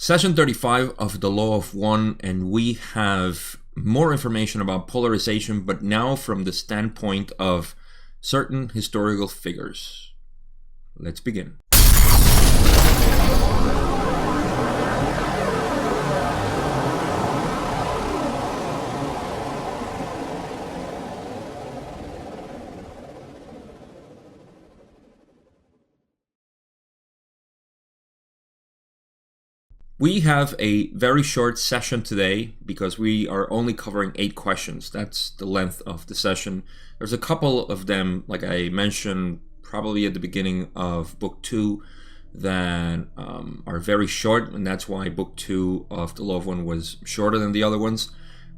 Session 35 of the Law of One, and we have more information about polarization, but now from the standpoint of certain historical figures. Let's begin. We have a very short session today because we are only covering 8 questions. That's the length of the session. There's a couple of them, like I mentioned probably at the beginning of book 2, that are very short, and that's why book 2 of the Law of One was shorter than the other ones.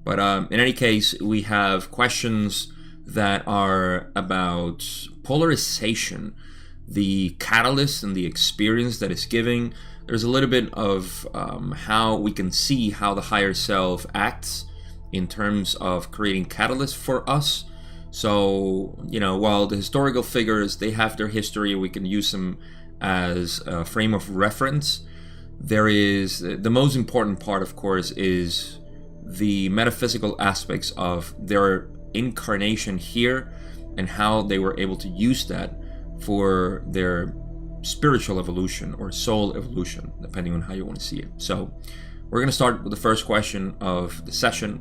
But in any case, we have questions that are about polarization, the catalyst and the experience that is giving. There's a little bit of how we can see how the higher self acts in terms of creating catalysts for us. So, while the historical figures, they have their history, we can use them as a frame of reference. There is, the most important part, of course, is the metaphysical aspects of their incarnation here and how they were able to use that for their spiritual evolution or soul evolution, depending on how you want to see it. So we're going to start with the first question of the session,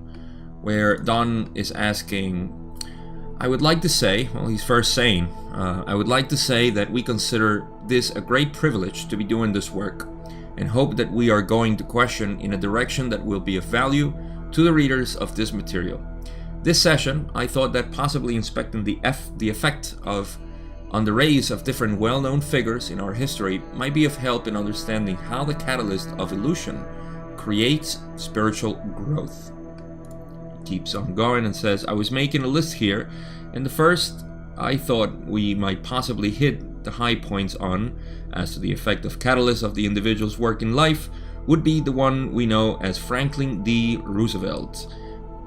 where Don is asking, I would like to say, well, he's first saying, I would like to say that we consider this a great privilege to be doing this work and hope that we are going to question in a direction that will be of value to the readers of this material. This session, I thought that possibly inspecting the effect on the rays of different well-known figures in our history might be of help in understanding how the catalyst of illusion creates spiritual growth. He keeps on going and says, I was making a list here, and the first I thought we might possibly hit the high points on as to the effect of catalyst of the individual's work in life would be the one we know as Franklin D. Roosevelt.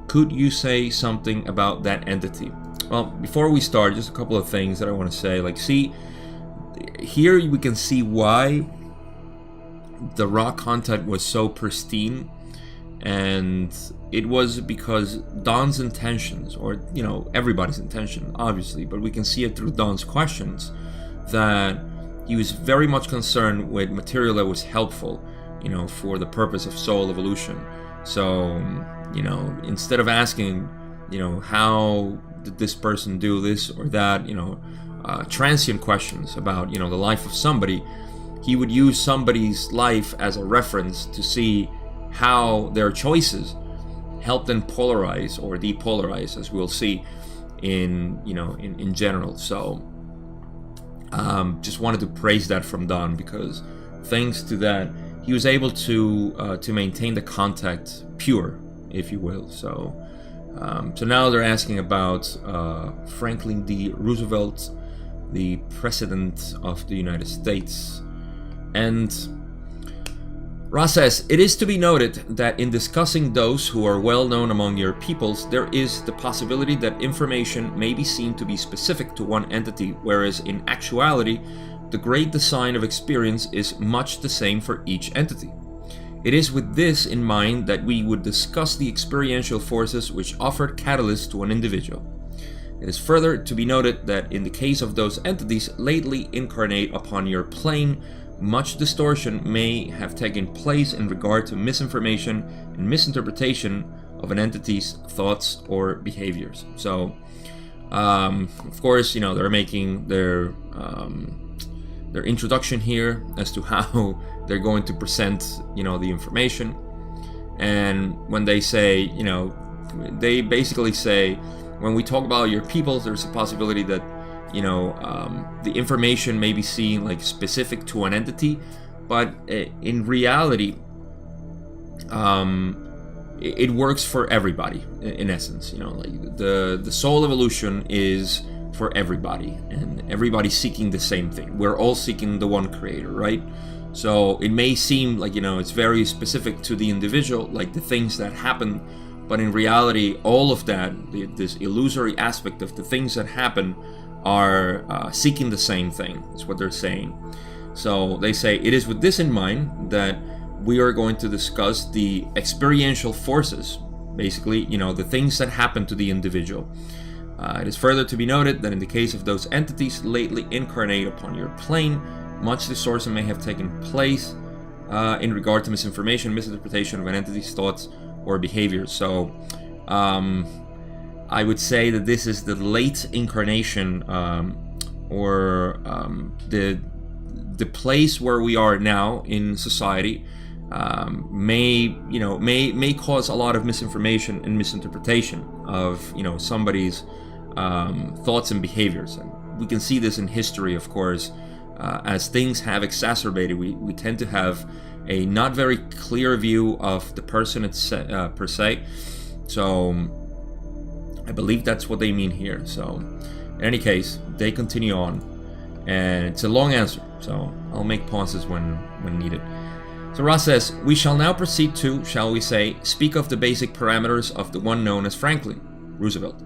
Could you say something about that entity? Well, before we start, just a couple of things that I want to say. See, here we can see why the raw content was so pristine, and it was because Don's intentions, or everybody's intention, obviously, but we can see it through Don's questions, that he was very much concerned with material that was helpful, for the purpose of soul evolution. So, instead of asking, how did this person do this or that, transient questions about, the life of somebody, he would use somebody's life as a reference to see how their choices help them polarize or depolarize, as we'll see in general. So just wanted to praise that from Don, because thanks to that, he was able to maintain the contact pure, if you will. So now they're asking about Franklin D. Roosevelt, the President of the United States. And Ross says, it is to be noted that in discussing those who are well known among your peoples, there is the possibility that information may be seen to be specific to one entity, whereas in actuality, the great design of experience is much the same for each entity. It is with this in mind that we would discuss the experiential forces which offered catalysts to an individual. It is further to be noted that in the case of those entities lately incarnate upon your plane, much distortion may have taken place in regard to misinformation and misinterpretation of an entity's thoughts or behaviors. So, of course, they're making their introduction here as to how they're going to present, the information. And when they say, they basically say, when we talk about your peoples, there's a possibility that, the information may be seen like specific to an entity, but in reality, it works for everybody in essence. The soul evolution is for everybody, and everybody's seeking the same thing. We're all seeking the one creator, right? So it may seem like, it's very specific to the individual, like the things that happen, but in reality, all of that, this illusory aspect of the things that happen are seeking the same thing, is what they're saying. So they say, it is with this in mind that we are going to discuss the experiential forces, basically, the things that happen to the individual. It is further to be noted that in the case of those entities lately incarnate upon your plane, much distortion may have taken place in regard to misinformation, misinterpretation of an entity's thoughts or behaviors. So I would say that this is the late incarnation, or the place where we are now in society. May cause a lot of misinformation and misinterpretation of somebody's thoughts and behaviors, and we can see this in history, of course. As things have exacerbated, we tend to have a not very clear view of the person per se. So I believe that's what they mean here. So in any case, they continue on, and it's a long answer, so I'll make pauses when needed. So Ra says, we shall now proceed to, shall we say, speak of the basic parameters of the one known as Franklin Roosevelt.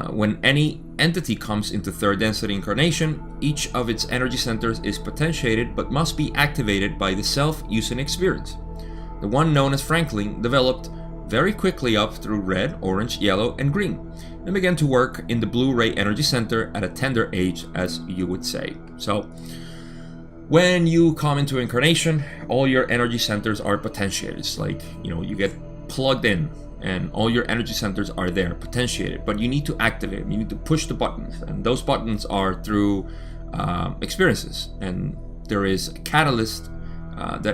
When any entity comes into third density incarnation, each of its energy centers is potentiated but must be activated by the self using experience. The one known as Franklin developed very quickly up through red, orange, yellow, and green, and began to work in the blue ray energy center at a tender age, as you would say. So when you come into incarnation, all your energy centers are potentiated. It's like, you get plugged in and all your energy centers are there, potentiated, but you need to activate them. You need to push the buttons, and those buttons are through experiences. And there is a catalyst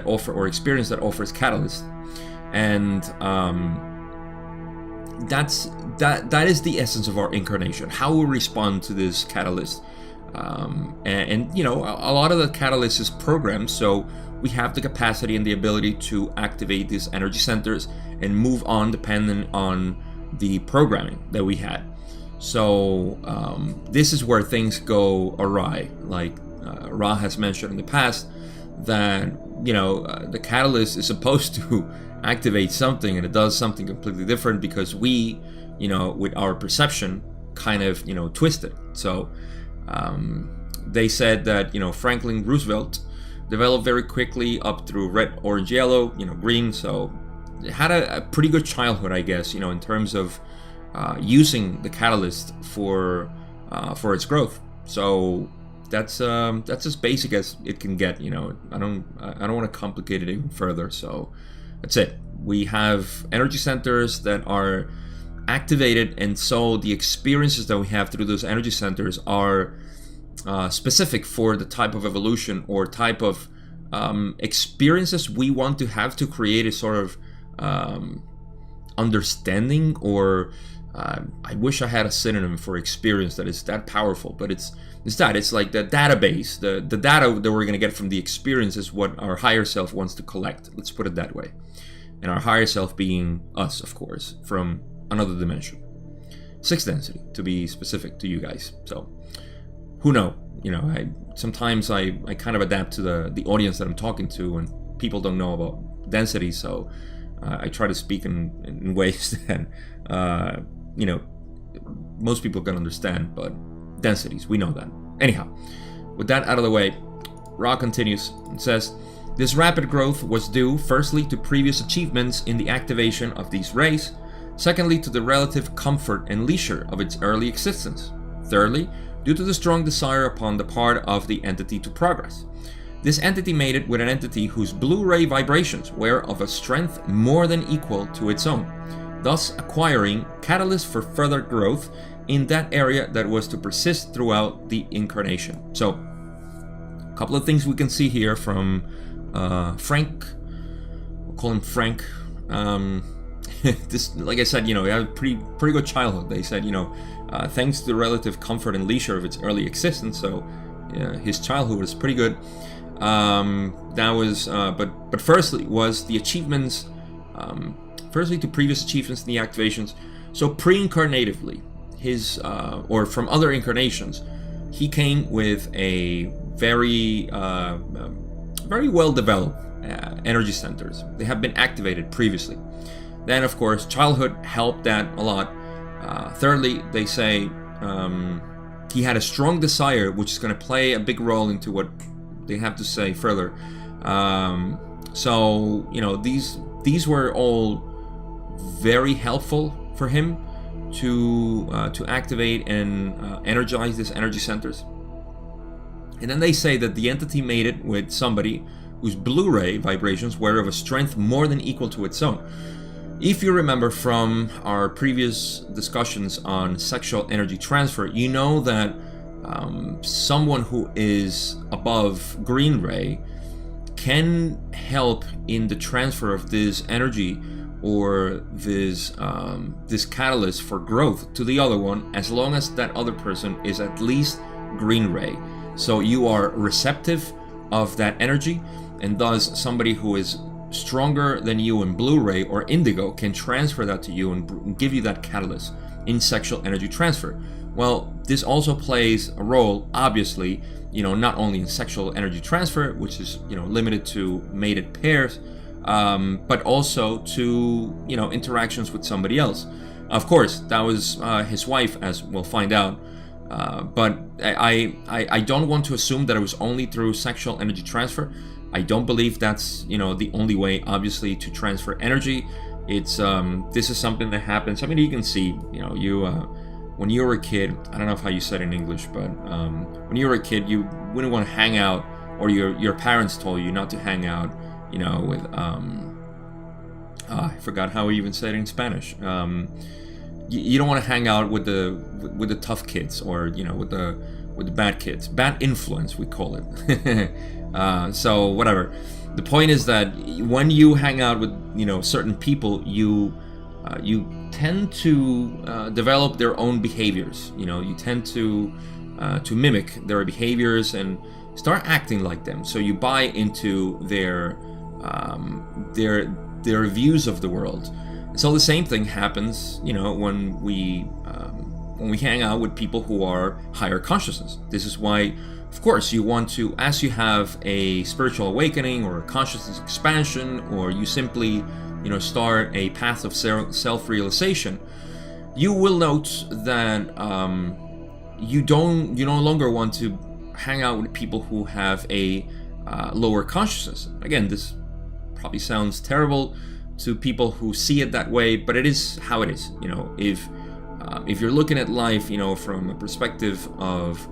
or experience that offers catalyst. And that is the essence of our incarnation, how we respond to this catalyst. And a lot of the catalyst is programmed, so we have the capacity and the ability to activate these energy centers and move on depending on the programming that we had. So this is where things go awry. Like Ra has mentioned in the past, that the catalyst is supposed to activate something, and it does something completely different because we, with our perception, kind of twist it. So they said that Franklin Roosevelt developed very quickly up through red, orange, yellow, green. So it had a pretty good childhood, I guess, in terms of using the catalyst for its growth. So that's as basic as it can get. I don't want to complicate it even further. So that's it. We have energy centers that are activated, and so the experiences that we have through those energy centers are specific for the type of evolution or type of experiences we want to have to create a sort of understanding, or I wish I had a synonym for experience that is that powerful, but it's like the database, the data that we're going to get from the experience is what our higher self wants to collect. Let's put it that way. And our higher self being us, of course, from another dimension, 6th density to be specific to you guys. So who know? Sometimes I kind of adapt to the audience that I'm talking to, and people don't know about density, so I try to speak in ways that most people can understand. But densities, we know that. Anyhow, with that out of the way, Ra continues and says, this rapid growth was due firstly to previous achievements in the activation of these rays, secondly to the relative comfort and leisure of its early existence, thirdly due to the strong desire upon the part of the entity to progress. This entity mated with an entity whose blue ray vibrations were of a strength more than equal to its own, thus acquiring catalyst for further growth in that area that was to persist throughout the incarnation. So a couple of things we can see here from Frank. We'll call him Frank. This, like I said, he had a pretty good childhood. They said, thanks to the relative comfort and leisure of its early existence, so his childhood was pretty good. That was, but firstly was the achievements. Firstly to previous achievements in the activations. So pre-incarnatively, his or from other incarnations, he came with a very well developed energy centers. They have been activated previously. Then, of course, childhood helped that a lot. Thirdly, they say he had a strong desire, which is going to play a big role into what they have to say further. So, these were all very helpful for him to activate and energize these energy centers. And then they say that the entity mated with somebody whose Blu-ray vibrations were of a strength more than equal to its own. If you remember from our previous discussions on sexual energy transfer, you know that someone who is above green ray can help in the transfer of this energy or this catalyst for growth to the other one, as long as that other person is at least green ray. So you are receptive of that energy, and thus somebody who is stronger than you in Blu-ray or indigo can transfer that to you and give you that catalyst in sexual energy transfer. Well, this also plays a role, obviously, not only in sexual energy transfer, which is, limited to mated pairs, but also to, interactions with somebody else. Of course, that was his wife, as we'll find out. But I don't want to assume that it was only through sexual energy transfer. I don't believe that's, the only way, obviously, to transfer energy. It's this is something that happens. I mean, you can see, when you were a kid, I don't know how you said it in English, but when you were a kid, you wouldn't want to hang out, or your parents told you not to hang out, with I forgot how we even said it in Spanish. You don't want to hang out with the tough kids, or with the bad kids. Bad influence, we call it. So whatever. The point is that when you hang out with certain people, you tend to develop their own behaviors. You tend to mimic their behaviors and start acting like them. So you buy into their views of the world. So the same thing happens, when we hang out with people who are higher consciousness. This is why, of course, you want to, as you have a spiritual awakening or a consciousness expansion, or you simply, start a path of self-realization, you will note that you no longer want to hang out with people who have a lower consciousness. Again, this probably sounds terrible to people who see it that way, but it is how it is. If you're looking at life, from a perspective of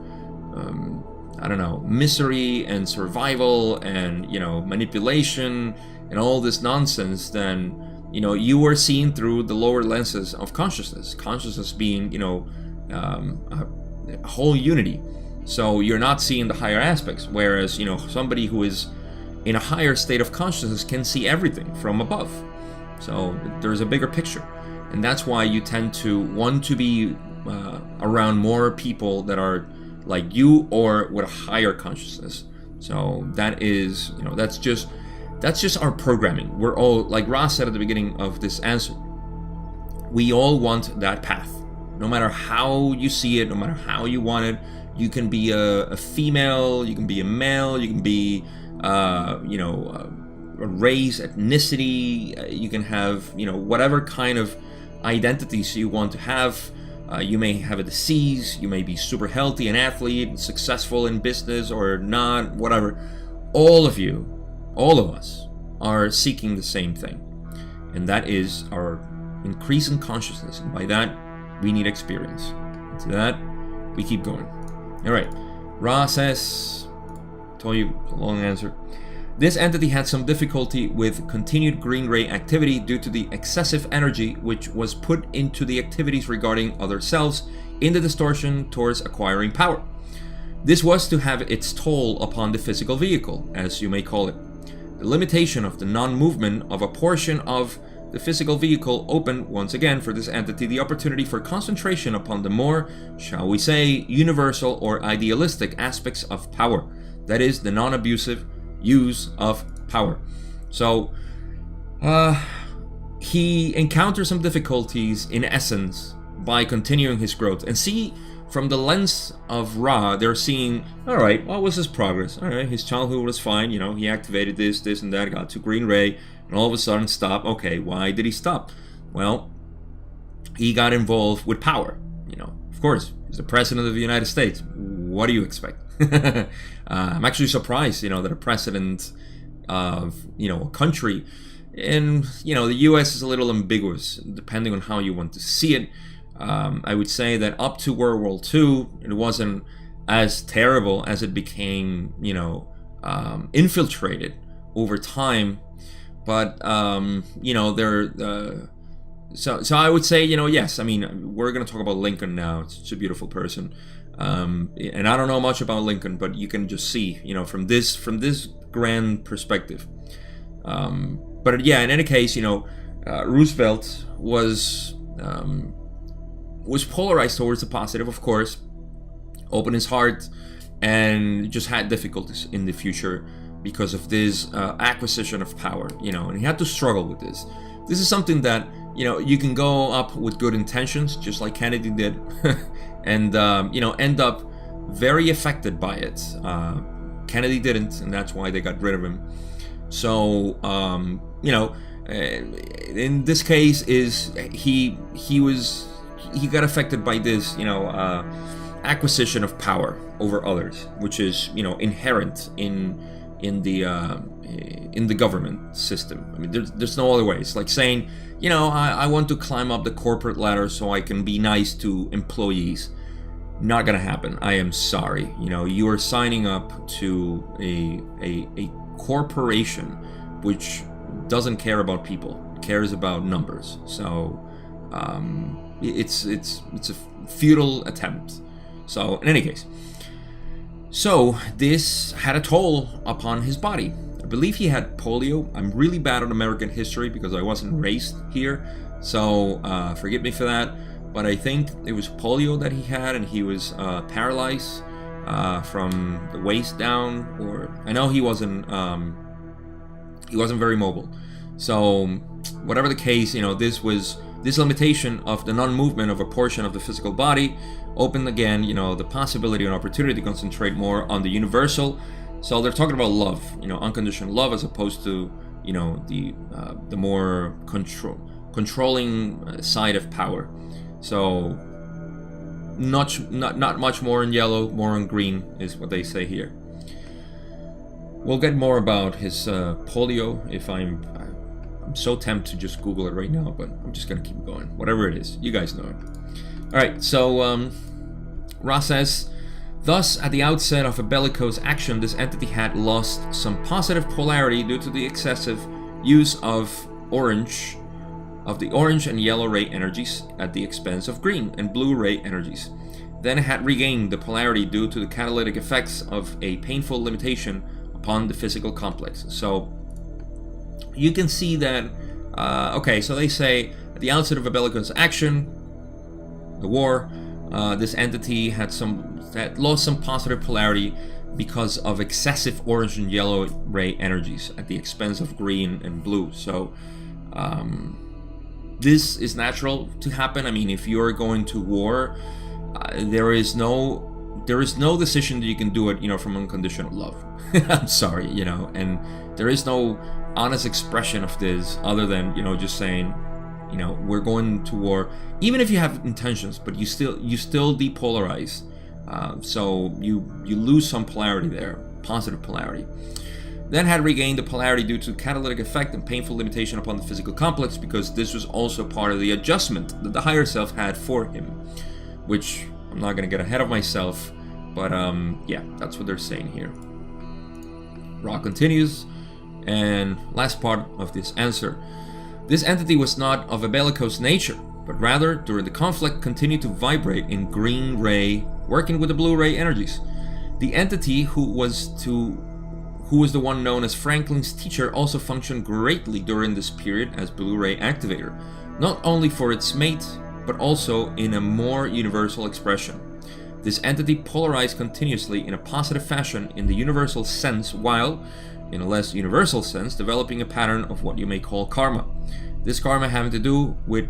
misery and survival and manipulation and all this nonsense, then you are seen through the lower lenses of consciousness. Consciousness being a whole unity. So you're not seeing the higher aspects, whereas somebody who is in a higher state of consciousness can see everything from above. So there's a bigger picture, and that's why you tend to want to be around more people that are like you or with a higher consciousness. So that is, that's just our programming. We're all, like Ross said at the beginning of this answer, we all want that path. No matter how you see it, no matter how you want it, you can be a female, you can be a male, you can be a race, ethnicity, you can have, whatever kind of identities you want to have. You may have a disease, you may be super healthy, an athlete, successful in business or not, whatever. All of you, all of us, are seeking the same thing. And that is our increase in consciousness. And by that, we need experience. And to that, we keep going. All right. Ra says, told you, it's a long answer. This entity had some difficulty with continued green ray activity due to the excessive energy which was put into the activities regarding other selves in the distortion towards acquiring power. This was to have its toll upon the physical vehicle, as you may call it. The limitation of the non-movement of a portion of the physical vehicle opened once again for this entity the opportunity for concentration upon the more, shall we say, universal or idealistic aspects of power, that is, the non-abusive use of power. So he encounters some difficulties in essence by continuing his growth. And see, from the lens of Ra, they're seeing, all right, what was his progress? All right, his childhood was fine, he activated this and that, got to green ray, and all of a sudden stopped. Okay, why did he stop? Well, he got involved with power. Of course, he's the president of the United States. What do you expect? I'm actually surprised, that a president of, a country. And, the US is a little ambiguous depending on how you want to see it. I would say that up to World War II, it wasn't as terrible as it became, infiltrated over time. But, so I would say, yes, I mean, we're going to talk about Lincoln now. It's such a beautiful person. And I don't know much about Lincoln, but you can just see, from this grand perspective. But yeah, in any case, Roosevelt was polarized towards the positive, of course, opened his heart, and just had difficulties in the future because of this acquisition of power, and he had to struggle with this. This is something that, you can go up with good intentions, just like Kennedy did, and, end up very affected by it. Kennedy didn't, and that's why they got rid of him. So, in this case, he got affected by this, acquisition of power over others, which is, inherent in the government system. I mean, there's no other way. It's like saying, I want to climb up the corporate ladder so I can be nice to employees. Not gonna happen. I am sorry. You are signing up to a corporation which doesn't care about people, cares about numbers. So it's a futile attempt. So in any case, so this had a toll upon his body. I believe he had polio. I'm really bad on American history because I wasn't raised here, so forgive me for that. But I think it was polio that he had, and he was paralyzed from the waist down. Or I know he wasn't very mobile. So whatever the case, this limitation of the non-movement of a portion of the physical body opened again, the possibility and opportunity to concentrate more on the universal. So they're talking about love, unconditional love, as opposed to, the more controlling side of power. So not much more in yellow, more in green is what they say here. We'll get more about his polio if I'm so tempted to just Google it right now, but I'm just gonna keep going. Whatever it is, you guys know it. All right, so Ross says, thus, at the outset of a bellicose action, this entity had lost some positive polarity due to the excessive use of the orange and yellow ray energies at the expense of green and blue ray energies. Then it had regained the polarity due to the catalytic effects of a painful limitation upon the physical complex. So you can see that, okay, so they say at the outset of a bellicose action, the war, this entity had lost some positive polarity because of excessive orange and yellow ray energies at the expense of green and blue. So this is natural to happen. I mean, if you're going to war, there is no decision that you can do it, from unconditional love. I'm sorry, and there is no honest expression of this other than, just saying, we're going to war, even if you have intentions, but you still depolarize. So you lose some polarity there, positive polarity. Then had regained the polarity due to catalytic effect and painful limitation upon the physical complex, because this was also part of the adjustment that the higher self had for him, which I'm not going to get ahead of myself, but yeah, that's what they're saying here. Ra continues, and last part of this answer. This entity was not of a bellicose nature, but rather, during the conflict, continued to vibrate in green ray, working with the blue ray energies. The entity who was the one known as Franklin's teacher also functioned greatly during this period as blue ray activator, not only for its mate, but also in a more universal expression. This entity polarized continuously in a positive fashion in the universal sense, while, in a less universal sense, developing a pattern of what you may call karma. This karma having to do with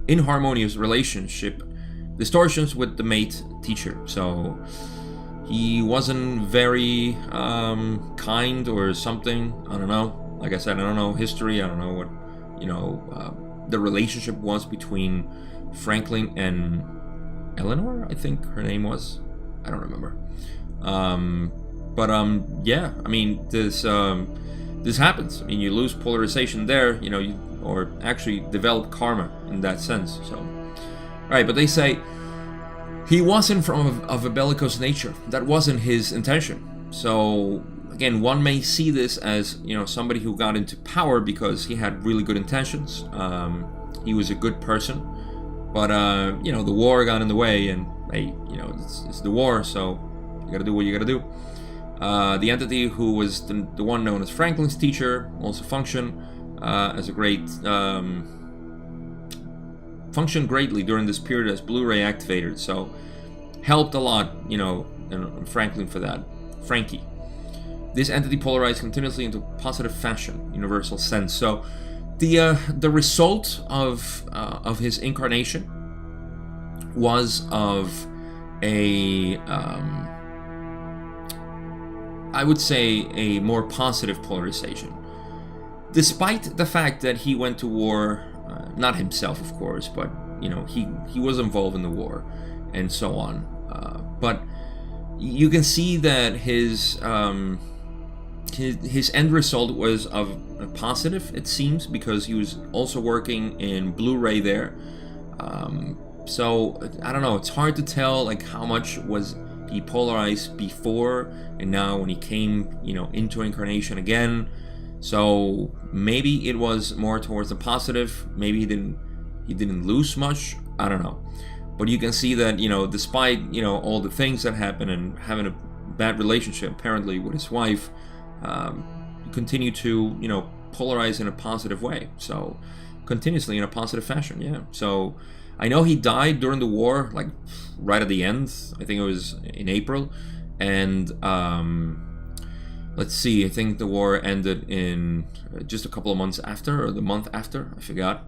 inharmonious relationship distortions with the mate teacher. So he wasn't very kind or something. I don't know. Like I said, I don't know history. I don't know what the relationship was between Franklin and Eleanor, I think her name was. I don't remember. But yeah, I mean, this happens. I mean, you lose polarization there, or actually develop karma in that sense. So, all right, but they say he wasn't of a bellicose nature. That wasn't his intention. So again, one may see this as somebody who got into power because he had really good intentions. He was a good person, but the war got in the way, and hey, it's the war, so you got to do what you got to do. The entity who was the one known as Franklin's teacher also functioned as a great functioned greatly during this period as Blu-ray activator, so helped a lot, and Franklin for that. Frankie. This entity polarized continuously into positive fashion, universal sense. So the result of his incarnation was of a I would say a more positive polarization, despite the fact that he went to war, not himself of course, but he was involved in the war and so on, but you can see that his end result was of a positive, it seems, because he was also working in Blu-ray there. So I don't know, it's hard to tell like how much was he polarized before and now when he came into incarnation again. So maybe it was more towards the positive, maybe he didn't lose much, I don't know. But you can see that despite all the things that happened and having a bad relationship apparently with his wife, continue to polarize in a positive way, so continuously in a positive fashion. Yeah, so I know he died during the war, like right at the end. I think it was in April, and let's see, I think the war ended in just a couple of months after, or the month after, I forgot.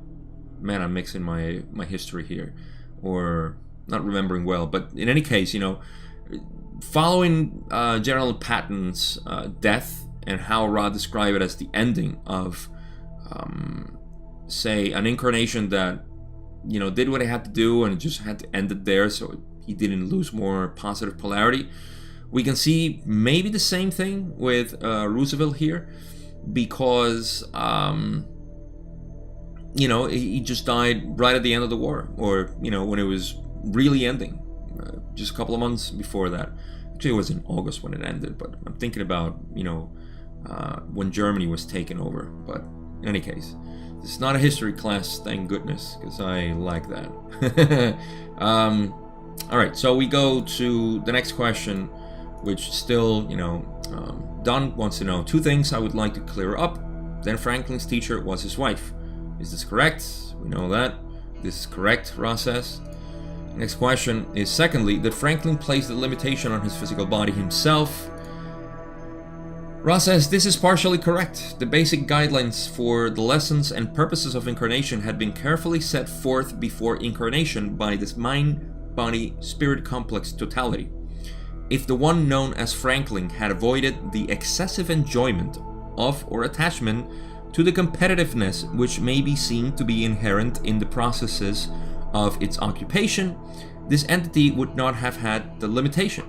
Man, I'm mixing my history here, or not remembering well. But in any case, following General Patton's death, and how Ra described it as the ending of, say, an incarnation that, did what it had to do and just had to end it there, so he didn't lose more positive polarity. We can see maybe the same thing with Roosevelt here, because, he just died right at the end of the war, or, when it was really ending, just a couple of months before that. Actually, it was in August when it ended, but I'm thinking about, when Germany was taken over. But in any case, this is not a history class, thank goodness, because I like that. All right, so we go to the next question, which still, Don wants to know 2 things I would like to clear up. Then Franklin's teacher was his wife. Is this correct? We know that. This is correct, Ross says. Next question is, secondly, did Franklin place the limitation on his physical body himself? Ross says this is partially correct. The basic guidelines for the lessons and purposes of incarnation had been carefully set forth before incarnation by this mind-body-spirit complex totality. If the one known as Franklin had avoided the excessive enjoyment of or attachment to the competitiveness which may be seen to be inherent in the processes of its occupation, this entity would not have had the limitation.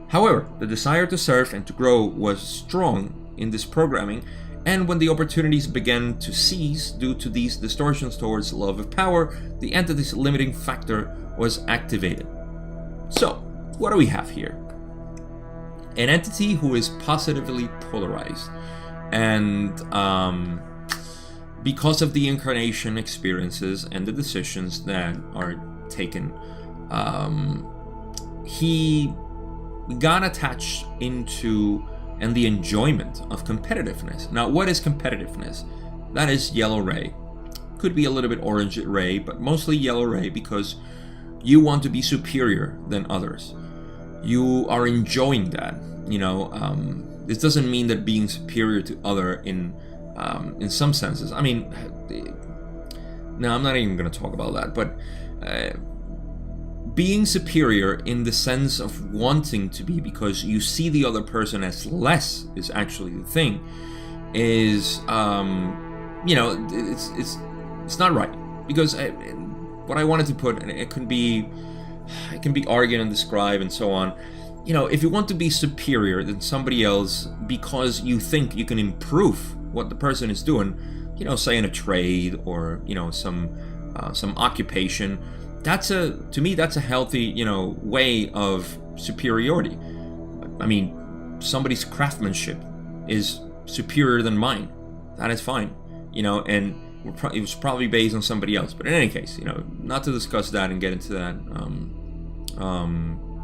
However, the desire to serve and to grow was strong in this programming, and when the opportunities began to cease due to these distortions towards love of power, the entity's limiting factor was activated. So, what do we have here? An entity who is positively polarized, and because of the incarnation experiences and the decisions that are taken, he got attached into and the enjoyment of competitiveness. Now, what is competitiveness? That is yellow ray. Could be a little bit orange ray, but mostly yellow ray, because you want to be superior than others. You are enjoying that. This doesn't mean that being superior to other in some senses. I mean, no, I'm not even going to talk about that. But being superior in the sense of wanting to be, because you see the other person as less, is actually the thing. Is it's not right, because what I wanted to put, and it can be argued and described and so on. if you want to be superior than somebody else because you think you can improve what the person is doing, say in a trade or some occupation, to me that's a healthy way of superiority. I mean, somebody's craftsmanship is superior than mine. That is fine, and it was probably based on somebody else. But in any case, not to discuss that and get into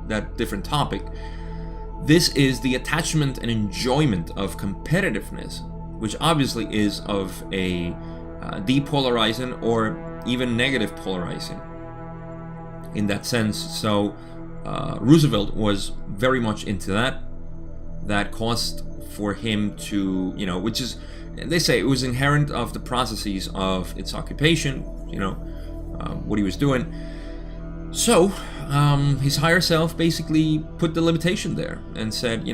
that different topic. This is the attachment and enjoyment of competitiveness, which obviously is of a depolarizing or even negative polarizing in that sense. So Roosevelt was very much into that caused for him to, which is, they say it was inherent of the processes of its occupation, what he was doing. So his higher self basically put the limitation there and said,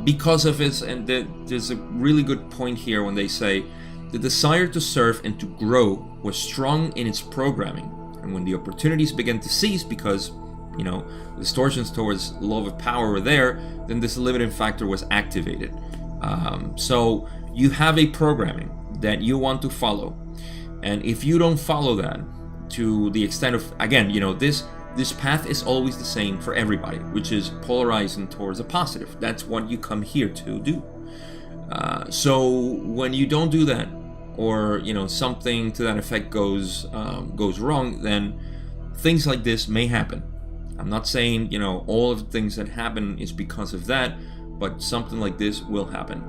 because of his, and there's a really good point here when they say the desire to serve and to grow was strong in its programming, and when the opportunities began to cease because distortions towards love of power were there, then this limiting factor was activated. So you have a programming that you want to follow, and if you don't follow that to the extent of, again, this path is always the same for everybody, which is polarizing towards a positive. That's what you come here to do. So when you don't do that, or something to that effect goes wrong, then things like this may happen. I'm not saying all of the things that happen is because of that, but something like this will happen.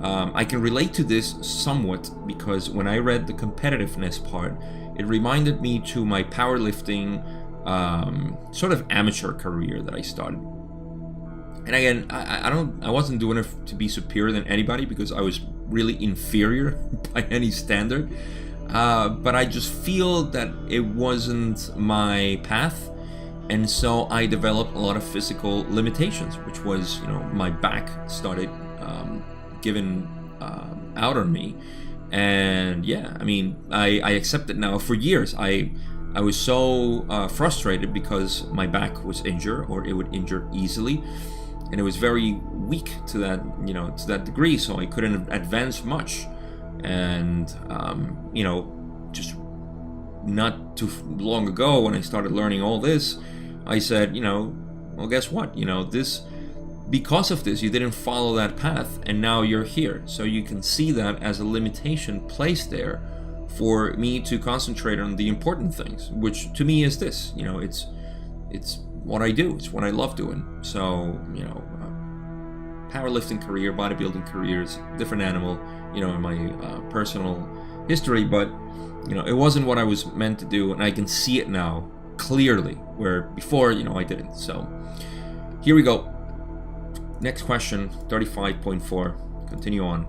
I can relate to this somewhat because when I read the competitiveness part, it reminded me to my powerlifting sort of amateur career that I started. And again, I wasn't doing it to be superior than anybody because I was really inferior by any standard. But I just feel that it wasn't my path. And so I developed a lot of physical limitations, which was, my back started giving out on me. And yeah, I mean, I accept it now. For years, I was so frustrated because my back was injured, or it would injure easily. And it was very weak to that, to that degree, so I couldn't advance much. And, just not too long ago when I started learning all this, I said, well, guess what? Because of this, you didn't follow that path, and now you're here. So you can see that as a limitation placed there for me to concentrate on the important things, which to me is this. It's what I do. It's what I love doing. So, powerlifting career, bodybuilding careers, different animal, in my personal history, but, it wasn't what I was meant to do, and I can see it now clearly, where before, I didn't. So, here we go. Next question, 35.4. Continue on.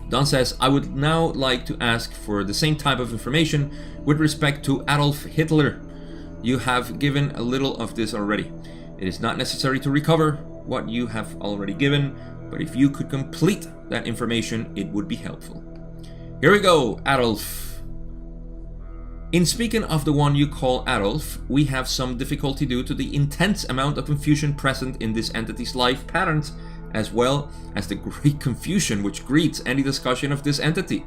Don says, I would now like to ask for the same type of information with respect to Adolf Hitler. You have given a little of this already. It is not necessary to recover what you have already given, but if you could complete that information, it would be helpful. Here we go, Adolf. In speaking of the one you call Adolf, we have some difficulty due to the intense amount of confusion present in this entity's life patterns, as well as the great confusion which greets any discussion of this entity.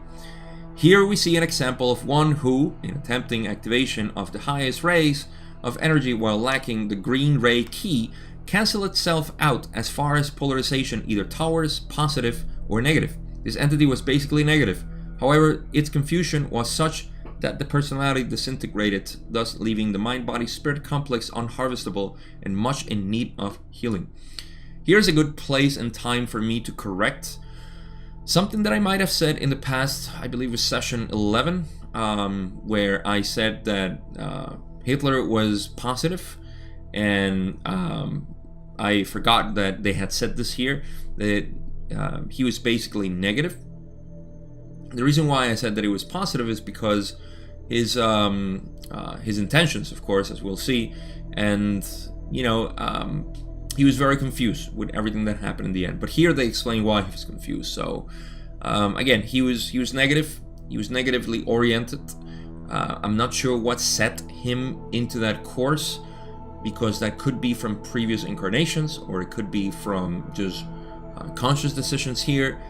Here we see an example of one who, in attempting activation of the highest rays of energy while lacking the green ray key, cancel itself out as far as polarization either towards positive or negative. This entity was basically negative. However, its confusion was such that the personality disintegrated, thus leaving the mind-body-spirit complex unharvestable and much in need of healing. Here's a good place and time for me to correct something that I might have said in the past. I believe it was session 11, where I said that Hitler was positive, and I forgot that they had said this here, that he was basically negative. The reason why I said that he was positive is because his intentions, of course, as we'll see, and he was very confused with everything that happened in the end. But here they explain why he was confused. So again, he was negative. He was negatively oriented. I'm not sure what set him into that course, because that could be from previous incarnations, or it could be from just conscious decisions here.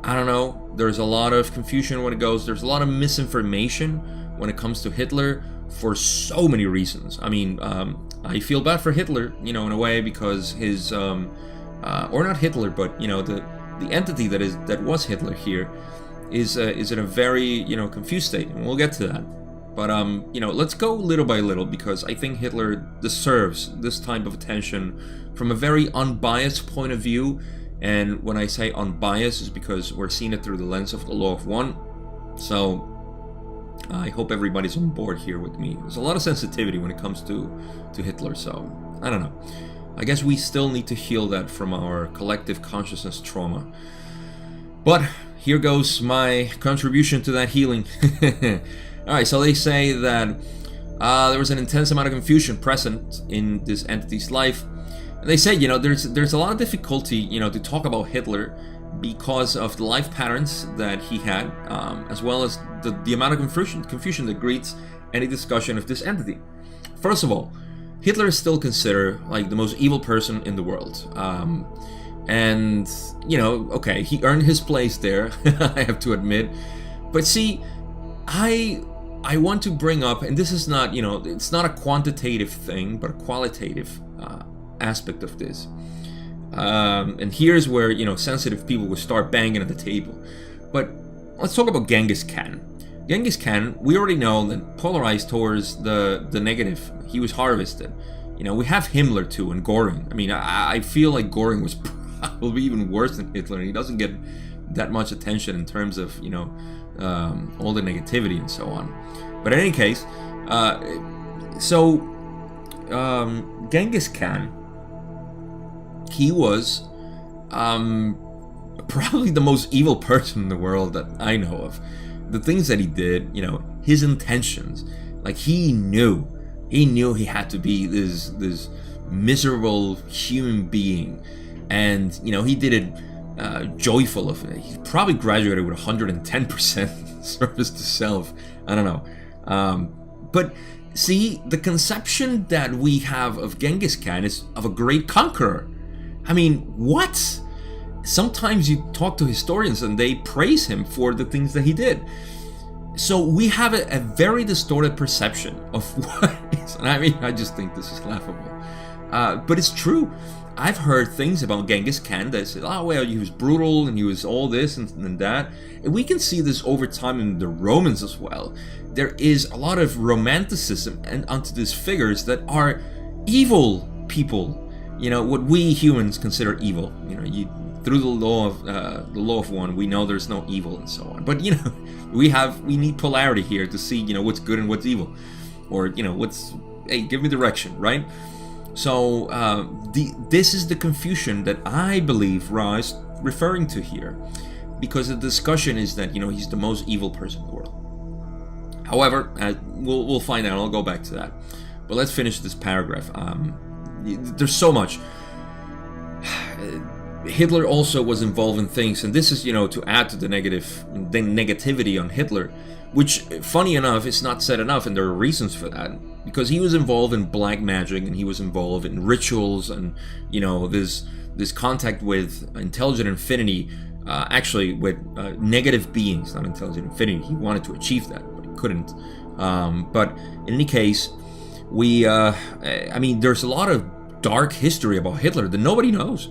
I don't know. There's a lot of confusion when it goes. There's a lot of misinformation when it comes to Hitler for so many reasons. I mean, I feel bad for Hitler, in a way, because his, or not Hitler, but the entity that was Hitler here is in a very confused state, and we'll get to that. But let's go little by little, because I think Hitler deserves this type of attention from a very unbiased point of view. And when I say unbiased, is because we're seeing it through the lens of the law of one. So I hope everybody's on board here with me. There's a lot of sensitivity when it comes to Hitler, so I don't know. I guess we still need to heal that from our collective consciousness trauma. But here goes my contribution to that healing. Alright, so they say that there was an intense amount of confusion present in this entity's life. And they say, there's a lot of difficulty, to talk about Hitler because of the life patterns that he had, as well as the amount of confusion that greets any discussion of this entity. First of all, Hitler is still considered like the most evil person in the world. And, okay, he earned his place there, I have to admit. But see, I want to bring up, and this is not, it's not a quantitative thing, but a qualitative aspect of this. And here's where, sensitive people will start banging at the table. But let's talk about Genghis Khan. Genghis Khan, we already know that polarized towards the negative. He was harvested. We have Himmler too, and Göring. I mean, I feel like Göring was probably even worse than Hitler, and he doesn't get that much attention in terms of, all the negativity and so on. But in any case, Genghis Khan, he was probably the most evil person in the world that I know of. The things that he did, his intentions, like he knew he had to be this miserable human being, and he did it joyful of it. He probably graduated with 110% service to self. I don't know, but see, the conception that we have of Genghis Khan is of a great conqueror. I mean, what? Sometimes you talk to historians and they praise him for the things that he did. So we have a very distorted perception of what is, and I mean, I just think this is laughable. But it's true. I've heard things about Genghis Khan that say, oh, well, he was brutal and he was all this and that. And we can see this over time in the Romans as well. There is a lot of romanticism and onto these figures that are evil people. What we humans consider evil. Through the law of one, we know there's no evil and so on. But we need polarity here to see what's good and what's evil, or hey, give me direction, right? So this is the confusion that I believe Ra is referring to here, because the discussion is that he's the most evil person in the world. However, we'll find out. I'll go back to that. But let's finish this paragraph. There's so much. Hitler also was involved in things, and this is to add to the negativity on Hitler, which, funny enough, is not said enough, and there are reasons for that, because he was involved in black magic, and he was involved in rituals, and this contact with intelligent infinity, actually with negative beings, not intelligent infinity. He wanted to achieve that, but he couldn't. But in any case, there's a lot of dark history about Hitler that nobody knows.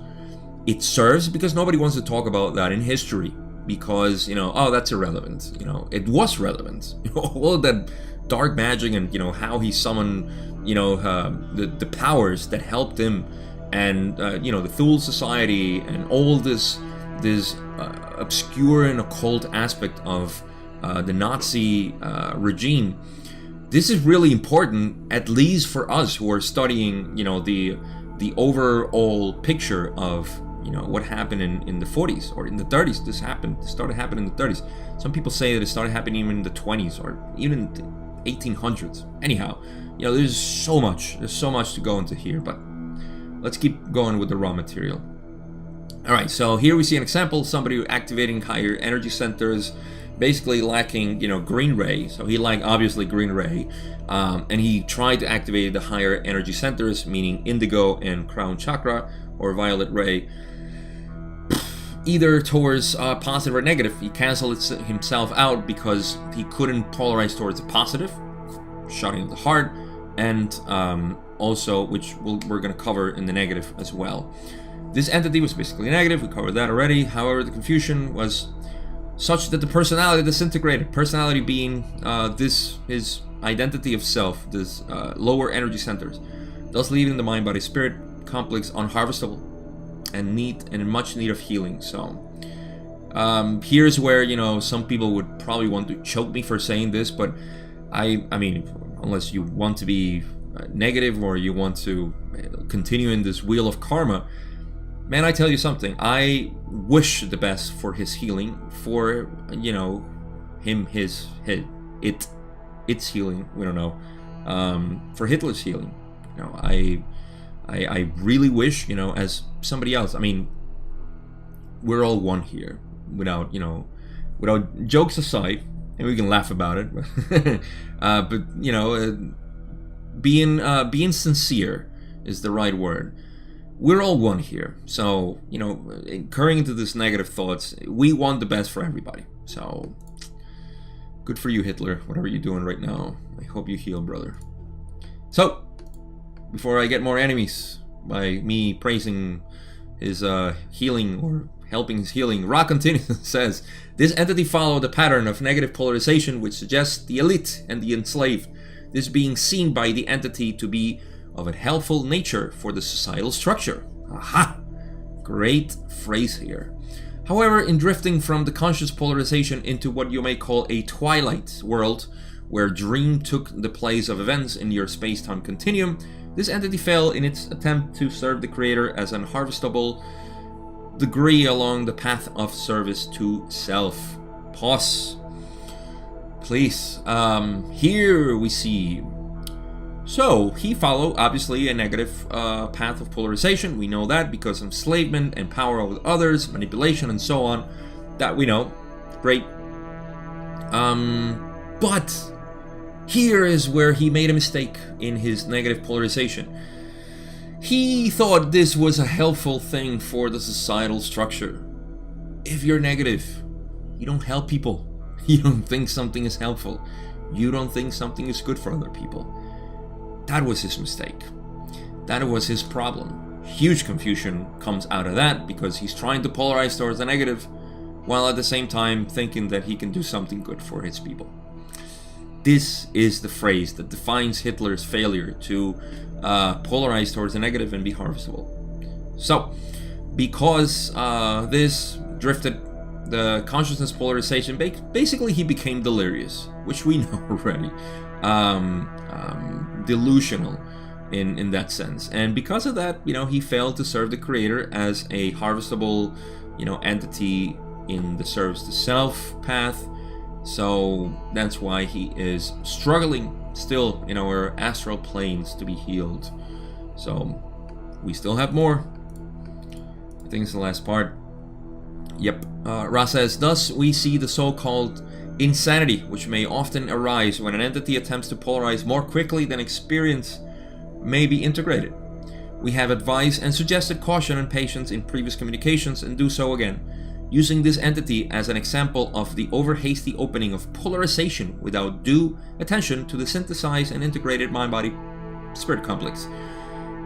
It serves because nobody wants to talk about that in history, because that's irrelevant. It was relevant. All of that dark magic and how he summoned the powers that helped him, and the Thule Society, and all this obscure and occult aspect of the Nazi regime. This is really important, at least for us who are studying the overall picture of what happened in the 40s or in the 30s. This started happening in the 30s. Some people say that it started happening even in the 20s or even the 1800s. Anyhow, there's so much to go into here, but let's keep going with the raw material. All right, so here we see an example, somebody activating higher energy centers, basically lacking, green ray. So he lacked obviously green ray, and he tried to activate the higher energy centers, meaning indigo and crown chakra, or violet ray, either towards positive or negative. He canceled himself out because he couldn't polarize towards the positive, shutting the heart, and also, which we're going to cover in the negative as well. This entity was basically negative. We covered that already. However, the confusion was such that the personality disintegrated. Personality being his identity of self, this lower energy centers, thus leaving the mind-body-spirit complex unharvestable and in much need of healing. So here's where some people would probably want to choke me for saying this, but I mean, unless you want to be negative or you want to continue in this wheel of karma, man, I tell you something. I wish the best for his healing, for him, its healing. We don't know. For Hitler's healing, I really wish, as somebody else. I mean, we're all one here. Without jokes aside, and we can laugh about it, but being sincere is the right word. We're all one here. So, incurring into this negative thoughts, we want the best for everybody. So, good for you, Hitler, whatever you're doing right now. I hope you heal, brother. So, before I get more enemies by me praising his healing or helping his healing, Ra continues and says, this entity followed a pattern of negative polarization which suggests the elite and the enslaved, this being seen by the entity to be of a helpful nature for the societal structure. Aha! Great phrase here. However, in drifting from the conscious polarization into what you may call a twilight world, where dream took the place of events in your space-time continuum, this entity fell in its attempt to serve the creator as an unharvestable degree along the path of service to self. Pause. Please. Here we see. So, he followed, obviously, a negative path of polarization. We know that because of enslavement and power over others, manipulation, and so on. That we know. Great. But here is where he made a mistake in his negative polarization. He thought this was a helpful thing for the societal structure. If you're negative, you don't help people. You don't think something is helpful. You don't think something is good for other people. That was his mistake. That was his problem. Huge confusion comes out of that because he's trying to polarize towards the negative while at the same time thinking that he can do something good for his people. This is the phrase that defines Hitler's failure to polarize towards the negative and be harvestable. So, because this drifted the consciousness polarization, basically he became delirious, which we know already. Delusional in that sense. And because of that, he failed to serve the creator as a harvestable, entity in the service to self path. So that's why he is struggling still in our astral planes to be healed. So we still have more. I think it's the last part. Yep. Ra says, thus we see the so-called insanity, which may often arise when an entity attempts to polarize more quickly than experience may be integrated. We have advised and suggested caution and patience in previous communications and do so again, using this entity as an example of the over-hasty opening of polarization without due attention to the synthesized and integrated mind-body-spirit complex.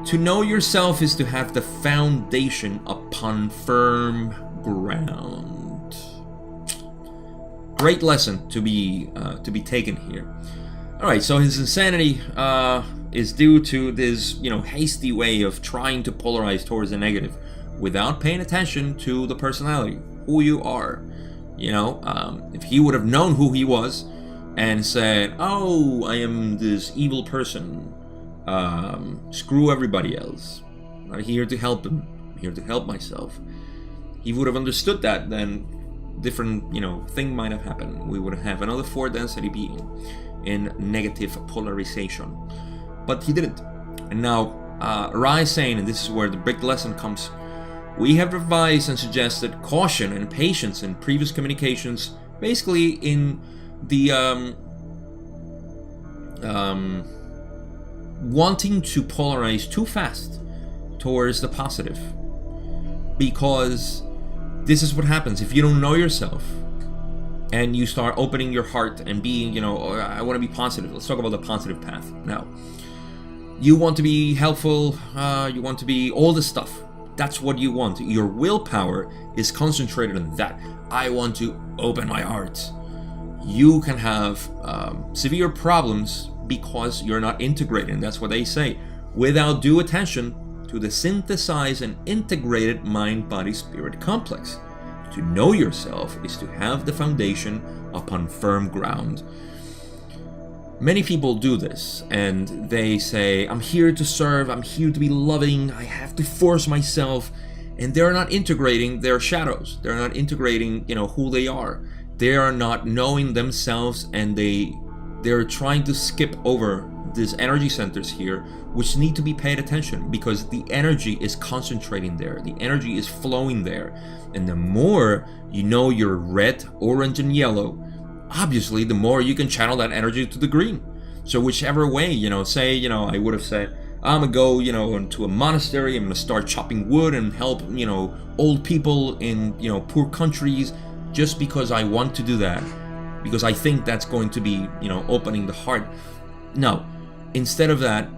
To know yourself is to have the foundation upon firm ground. Great lesson to be taken here. All right, so his insanity is due to this, hasty way of trying to polarize towards the negative, without paying attention to the personality, who you are. If he would have known who he was and said, "Oh, I am this evil person. Screw everybody else. I'm not here to help him. I'm here to help myself." He would have understood that. Then different, thing might have happened. We would have another 4 density being in negative polarization, but he didn't. And now Ra is saying, and this is where the big lesson comes, we have advised and suggested caution and patience in previous communications basically in the wanting to polarize too fast towards the positive, because this is what happens if you don't know yourself and you start opening your heart and being, oh, I want to be positive. Let's talk about the positive path now. You want to be helpful, you want to be all this stuff. That's what you want. Your willpower is concentrated on that. I want to open my heart. You can have severe problems because you're not integrating. That's what they say. Without due attention to the synthesized and integrated mind-body-spirit complex. To know yourself is to have the foundation upon firm ground. Many people do this, and they say, I'm here to serve, I'm here to be loving, I have to force myself, and they're not integrating their shadows. They're not integrating, who they are. They are not knowing themselves, and they're trying to skip over these energy centers here, which need to be paid attention, because the energy is concentrating there. The energy is flowing there. And the more you know your red, orange, and yellow, obviously the more you can channel that energy to the green. So whichever way, say, I would have said, I'm gonna go, into a monastery, I'm gonna start chopping wood and help, old people in, poor countries, just because I want to do that, because I think that's going to be, opening the heart. No, instead of that,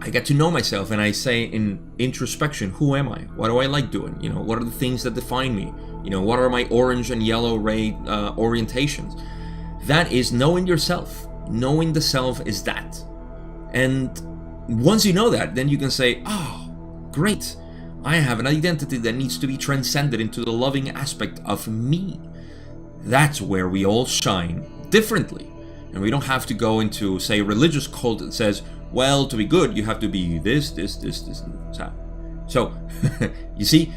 I get to know myself, and I say in introspection, who am I? What do I like doing? What are the things that define me? What are my orange and yellow ray orientations? That is knowing yourself. Knowing the self is that. And once you know that, then you can say, oh, great. I have an identity that needs to be transcended into the loving aspect of me. That's where we all shine differently. And we don't have to go into, say, a religious cult that says, well, to be good, you have to be this, and that. So, you see,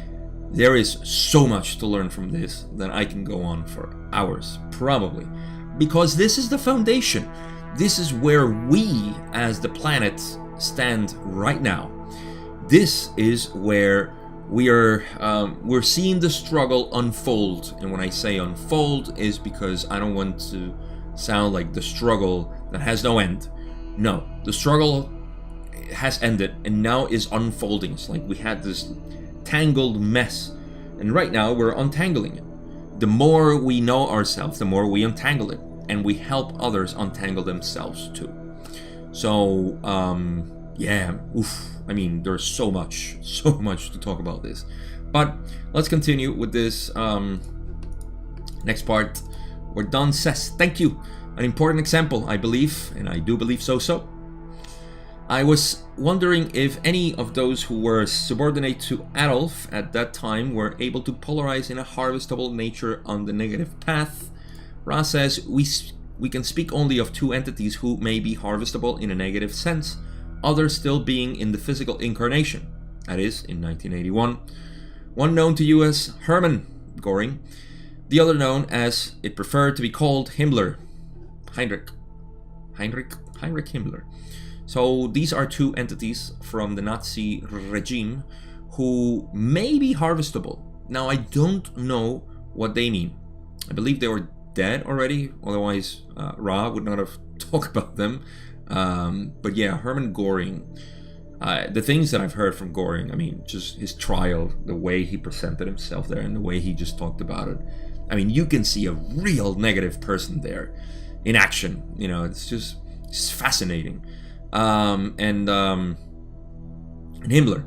there is so much to learn from this that I can go on for hours, probably. Because this is the foundation. This is where we, as the planet, stand right now. This is where we're seeing the struggle unfold. And when I say unfold, is because I don't want to sound like the struggle that has no end. No, the struggle has ended and now is unfolding. It's like we had this tangled mess, and right now we're untangling it. The more we know ourselves, the more we untangle it, and we help others untangle themselves too. So, there's so much to talk about this. But let's continue with this next part, where Don says, thank you. An important example, I believe, and I do believe so. I was wondering if any of those who were subordinate to Adolf at that time were able to polarize in a harvestable nature on the negative path. Ra says, we can speak only of two entities who may be harvestable in a negative sense, others still being in the physical incarnation, that is, in 1981. One known to you as Hermann Göring, the other known as it preferred to be called Himmler. Heinrich Himmler. So these are two entities from the Nazi regime who may be harvestable. Now I don't know what they mean. I believe they were dead already, otherwise Ra would not have talked about them. But yeah, Hermann Göring. The things that I've heard from Göring, just his trial, the way he presented himself there and the way he just talked about it. You can see a real negative person there in action. It's fascinating. And Himmler.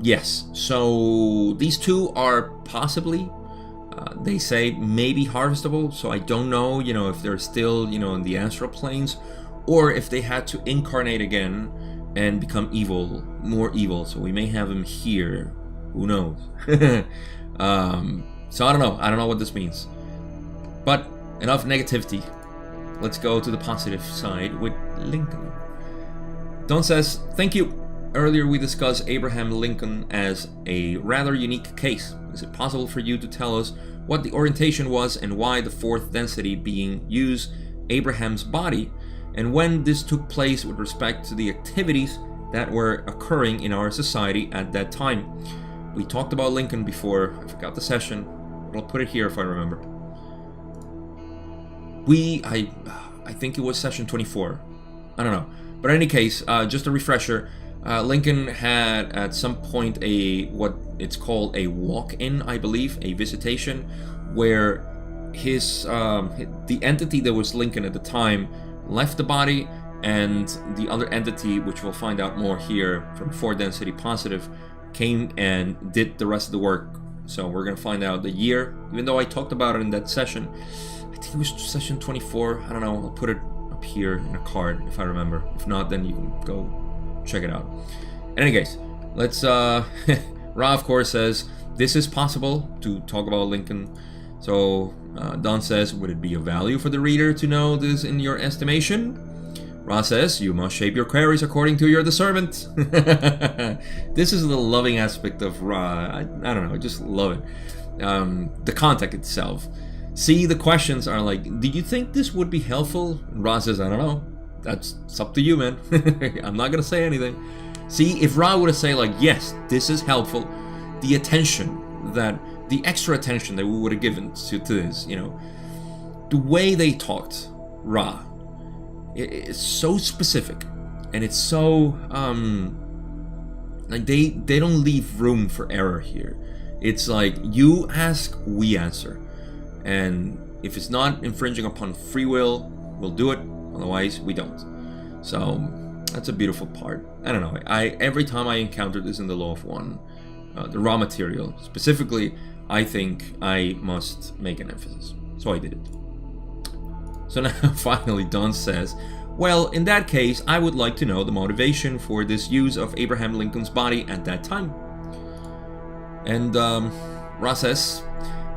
Yes, so these two are possibly, they say, maybe harvestable. So I don't know, if they're still, in the astral planes, or if they had to incarnate again and become evil, more evil. So we may have them here. Who knows? So I don't know what this means. But enough negativity. Let's go to the positive side with Lincoln. Don says, thank you. Earlier we discussed Abraham Lincoln as a rather unique case. Is it possible for you to tell us what the orientation was and why the fourth density being used Abraham's body, and when this took place with respect to the activities that were occurring in our society at that time? We talked about Lincoln before. I forgot the session. but I'll put it here if I remember. I think it was session 24. I don't know. But in any case, just a refresher, Lincoln had at some point what it's called a walk-in, I believe, a visitation, where the entity that was Lincoln at the time left the body, and the other entity, which we'll find out more here from 4 density positive, came and did the rest of the work. So we're going to find out the year, even though I talked about it in that session. I think it was session 24. I don't know. I'll put it up here in a card if I remember. If not, then you can go check it out. In any case, let's... Ra, of course, says, this is possible to talk about Lincoln. So Don says, would it be of value for the reader to know this in your estimation? Ra says, you must shape your queries according to your discernment. This is the loving aspect of Ra. I don't know, I just love it. The contact itself. See, the questions are like, did you think this would be helpful? Ra says, I don't know. It's up to you, man. I'm not going to say anything. See, if Ra would have said like, yes, this is helpful, the extra attention that we would have given to this, you know, the way they talked, Ra, it's so specific, and it's so like they don't leave room for error here. It's like, you ask, we answer, and if it's not infringing upon free will, we'll do it, otherwise we don't. So that's a beautiful part. I don't know, every time I encounter this in the Law of One, the raw material specifically, I think I must make an emphasis, so I did it. So now, finally, Don says, well, in that case, I would like to know the motivation for this use of Abraham Lincoln's body at that time. And Ra says,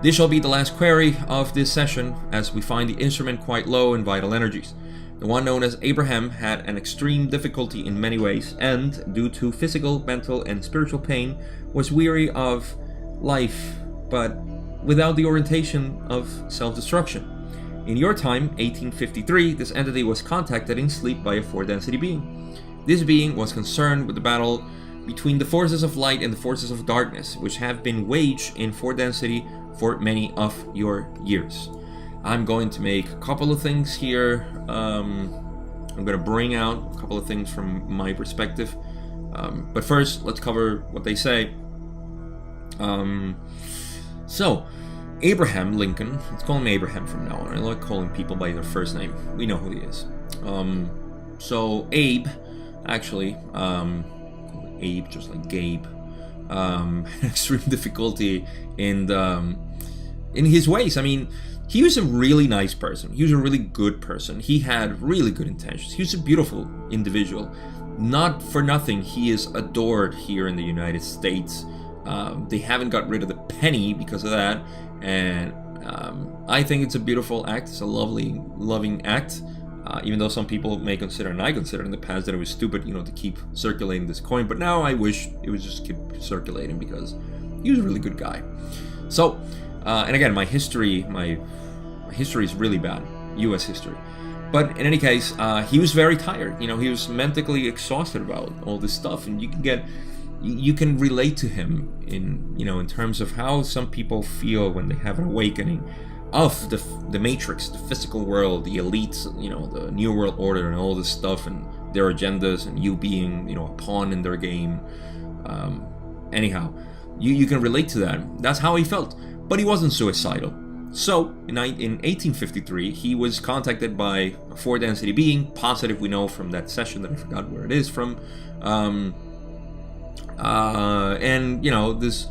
this shall be the last query of this session, as we find the instrument quite low in vital energies. The one known as Abraham had an extreme difficulty in many ways, and, due to physical, mental, and spiritual pain, was weary of life, but without the orientation of self-destruction. In your time, 1853, this entity was contacted in sleep by a 4-density being. This being was concerned with the battle between the forces of light and the forces of darkness, which have been waged in 4-density for many of your years. I'm going to make a couple of things here. I'm going to bring out a couple of things from my perspective. But first, let's cover what they say. So, Abraham Lincoln, let's call him Abraham from now on. I like calling people by their first name. We know who he is. So Abe, actually, Abe, just like Gabe, extreme difficulty in his ways. I mean, he was a really nice person. He was a really good person. He had really good intentions. He was a beautiful individual. Not for nothing, he is adored here in the United States. They haven't got rid of the penny because of that. And I think it's a beautiful act. It's a lovely, loving act. Even though some people may consider, and I considered in the past, that it was stupid, you know, to keep circulating this coin. But now I wish it would just keep circulating, because he was a really good guy. So, and again, my history is really bad, U.S. history. But in any case, he was very tired. You know, he was mentally exhausted about all this stuff, and you can relate to him in terms of how some people feel when they have an awakening of the matrix, the physical world, the elites, you know, the new world order and all this stuff, and their agendas, and you being, you know, a pawn in their game. Anyhow, you can relate to that. That's how he felt. But he wasn't suicidal. So, in 1853, he was contacted by a 4-density being, positive, we know from that session that I forgot where it is from. And, you know, this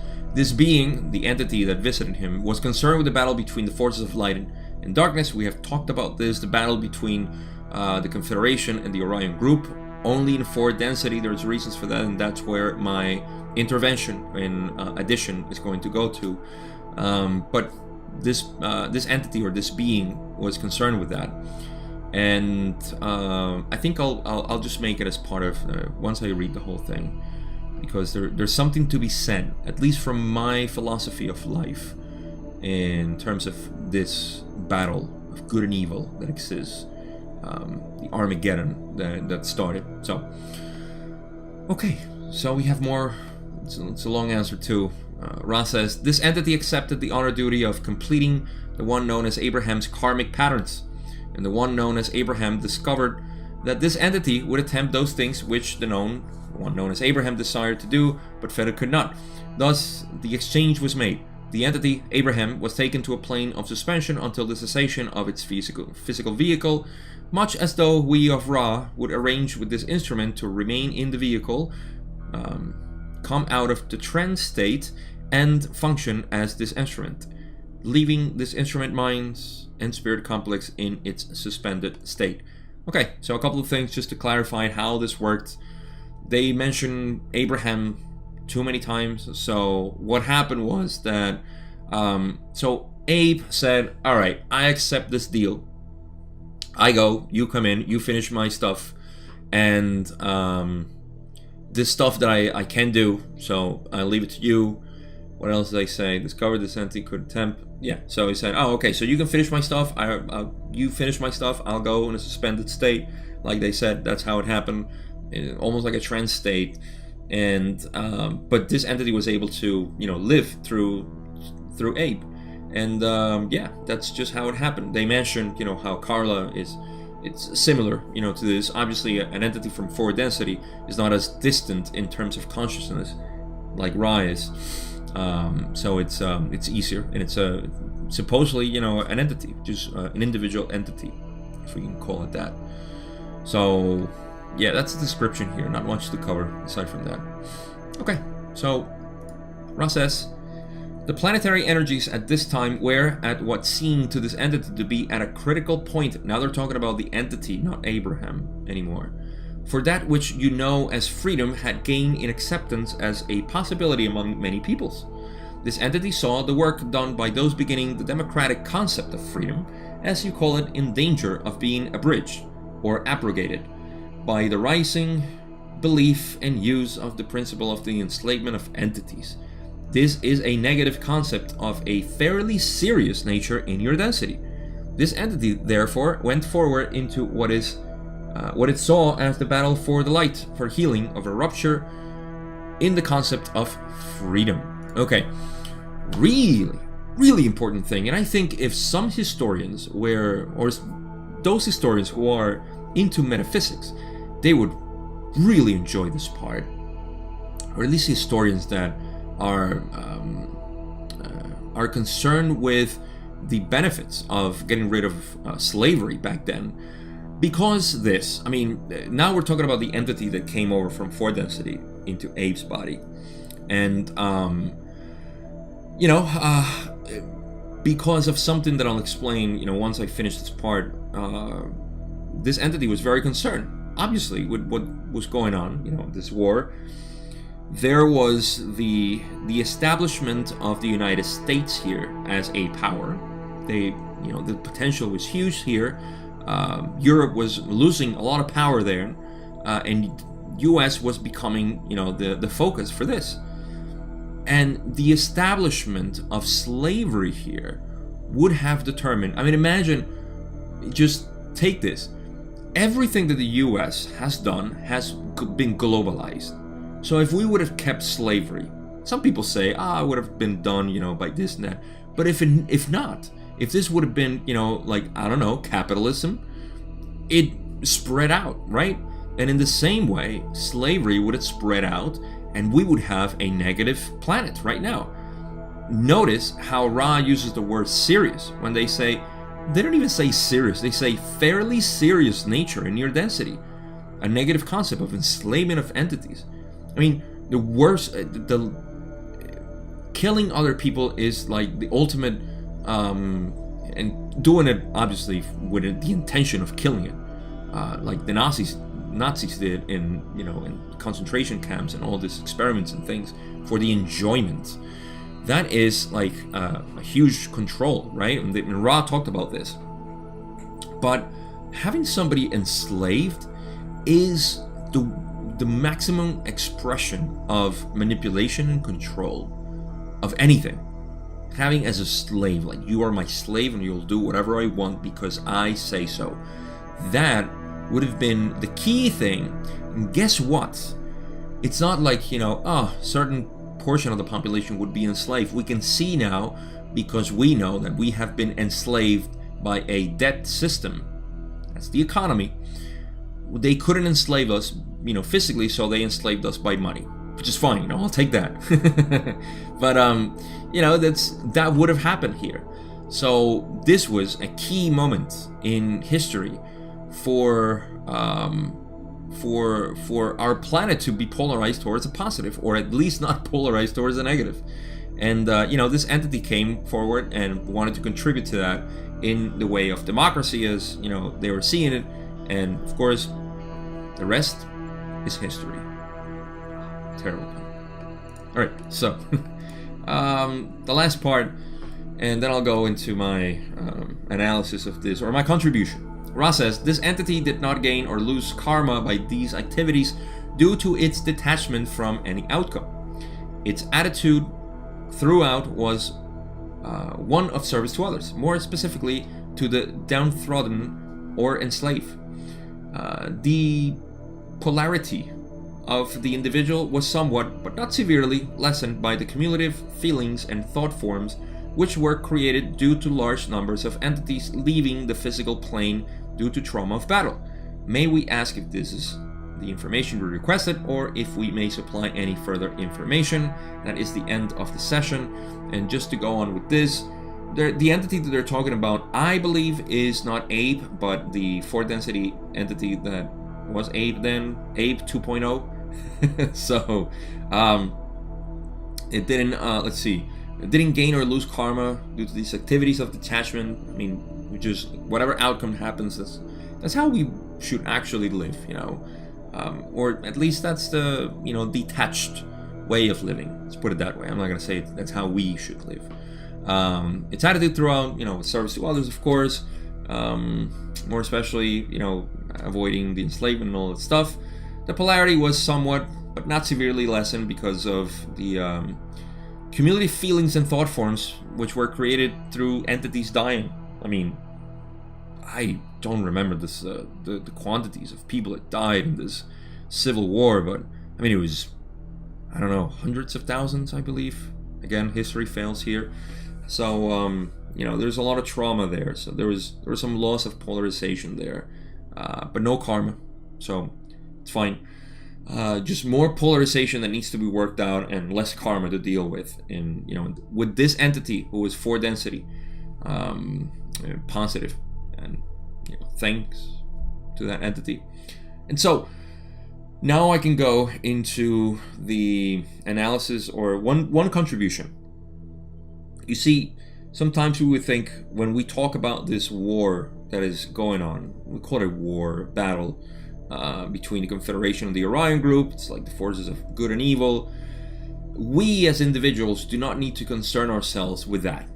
being, the entity that visited him, was concerned with the battle between the forces of light and darkness. We have talked about this, the battle between the Confederation and the Orion Group. Only in 4-density, there's reasons for that, and that's where my intervention in addition is going to go to. But this entity, or this being, was concerned with that, and I think I'll just make it as part of once I read the whole thing, because there's something to be said, at least from my philosophy of life, in terms of this battle of good and evil that exists, the Armageddon that started. So, okay, so we have more. It's a long answer too. Ra says, this entity accepted the honor duty of completing the one known as Abraham's karmic patterns. And the one known as Abraham discovered that this entity would attempt those things which the one known as Abraham desired to do, but felt it could not. Thus, the exchange was made. The entity, Abraham, was taken to a plane of suspension until the cessation of its physical vehicle, much as though we of Ra would arrange with this instrument to remain in the vehicle, come out of the trance state, and function as this instrument, leaving this instrument mind and spirit complex in its suspended state. Okay, so a couple of things just to clarify how this worked. They mention Abraham too many times. So what happened was that so Abe said, all right, I accept this deal. I go, you come in, you finish my stuff, and this stuff that I can do, so I leave it to you. What else did they say? Discovered this entity could attempt. Yeah, so he said, oh, okay, so you can finish my stuff. You finish my stuff, I'll go in a suspended state. Like they said, that's how it happened, almost like a trance state. And but this entity was able to, live through Abe, and yeah, that's just how it happened. They mentioned, how Carla it's similar, to this. Obviously, an entity from 4 density is not as distant in terms of consciousness like Ra is. So it's easier, and it's supposedly, an entity, just an individual entity, if we can call it that. So yeah, that's the description here. Not much to cover aside from that. Okay, so Ra says, the planetary energies at this time were at what seemed to this entity to be at a critical point. Now they're talking about the entity, not Abraham anymore. For that which you know as freedom had gained in acceptance as a possibility among many peoples. This entity saw the work done by those beginning the democratic concept of freedom, as you call it, in danger of being abridged or abrogated by the rising belief and use of the principle of the enslavement of entities. This is a negative concept of a fairly serious nature in your density. This entity, therefore, went forward into what it saw as the battle for the light, for healing of a rupture in the concept of freedom. Okay, really important thing. And I think if some historians or those historians who are into metaphysics, they would really enjoy this part, or at least historians that are concerned with the benefits of getting rid of slavery back then. Because this, now we're talking about the entity that came over from 4 density into Abe's body, and because of something that I'll explain, once I finish this part, this entity was very concerned, obviously, with what was going on, this war. There was the establishment of the United States here as a power. The potential was huge here. Europe was losing a lot of power there, and U.S. was becoming, the focus for this. And the establishment of slavery here would have determined, imagine, just take this. Everything that the U.S. has done has been globalized. So if we would have kept slavery, some people say, it would have been done, by this and that. But if not, if this would have been, capitalism, it spread out, right? And in the same way, slavery would have spread out, and we would have a negative planet right now. Notice how Ra uses the word serious when they don't even say serious, they say fairly serious nature in your density. A negative concept of enslavement of entities. The worst, the killing other people is like the ultimate, and doing it obviously with the intention of killing it, like the Nazis did in concentration camps and all these experiments and things for the enjoyment. That is like a huge control, right? And Ra talked about this. But having somebody enslaved is the maximum expression of manipulation and control of anything. Having as a slave, like you are my slave and you'll do whatever I want because I say so. That would have been the key thing. And guess what? It's not like, certain portion of the population would be enslaved. We can see now, because we know that we have been enslaved by a debt system. That's the economy. They couldn't enslave us, physically, so they enslaved us by money, which is fine. I'll take that. But that would have happened here. So this was a key moment in history for our planet to be polarized towards a positive, or at least not polarized towards a negative. And this entity came forward and wanted to contribute to that in the way of democracy, as they were seeing it. And of course, the rest is history. Terrible. All right, so the last part, and then I'll go into my analysis of this, or my contribution. Ross says, this entity did not gain or lose karma by these activities due to its detachment from any outcome. Its attitude throughout was one of service to others, more specifically to the downtrodden or enslaved. The polarity of the individual was somewhat, but not severely, lessened by the cumulative feelings and thought forms which were created due to large numbers of entities leaving the physical plane due to trauma of battle. May we ask if this is the information we requested, or if we may supply any further information? That is the end of the session. And just to go on with this, the entity that they're talking about, I believe, is not Abe, but the 4-density entity that was Abe then, Abe 2.0. So, it didn't, it didn't gain or lose karma due to these activities of detachment. I mean, just whatever outcome happens, that's how we should actually live, or at least that's the detached way of living. Let's put it that way. I'm not gonna say that's how we should live. Its attitude throughout, service to others, of course, more especially, avoiding the enslavement and all that stuff. The polarity was somewhat, but not severely, lessened because of the cumulative feelings and thought forms which were created through entities dying. I mean, I don't remember this the quantities of people that died in this civil war, but I mean, it was, I don't know, hundreds of thousands, I believe. Again, history fails here. So there's a lot of trauma there. So there was some loss of polarization there, but no karma, so it's fine. Just more polarization that needs to be worked out, and less karma to deal with. And with this entity who is 4 density, positive, and thanks to that entity. And so now I can go into the analysis, or one contribution. You see, sometimes we would think, when we talk about this war that is going on, we call it war, battle, between the Confederation and the Orion Group. It's like the forces of good and evil. We as individuals do not need to concern ourselves with that.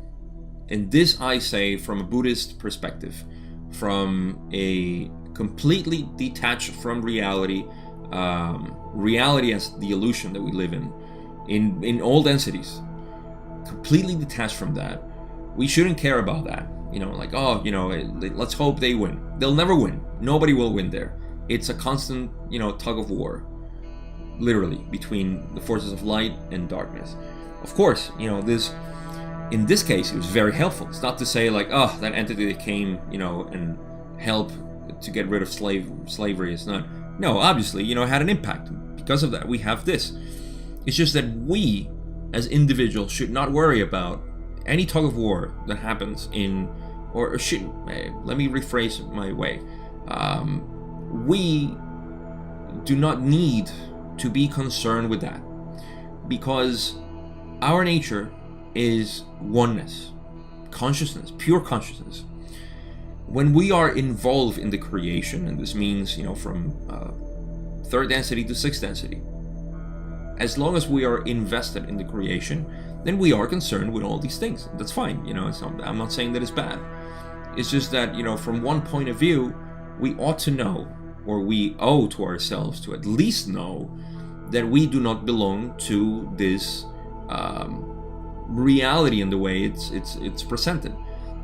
And this I say from a Buddhist perspective, from a completely detached from reality, reality as the illusion that we live in all densities, completely detached from that. We shouldn't care about that. Let's hope they win. They'll never win. Nobody will win there. It's a constant, tug of war, literally, between the forces of light and darkness. Of course, in this case, it was very helpful. It's not to say that entity that came, and helped to get rid of slavery is not. No, obviously, it had an impact. Because of that, we have this. It's just that we, as individuals, should not worry about any tug of war that happens let me rephrase my way. We do not need to be concerned with that, because our nature is oneness, consciousness, pure consciousness. When we are involved in the creation, and this means, from 3rd density to 6th density, as long as we are invested in the creation, then we are concerned with all these things. That's fine. I'm not saying that it's bad. It's just that, from one point of view, we ought to know, or we owe to ourselves to at least know, that we do not belong to this reality in the way it's presented.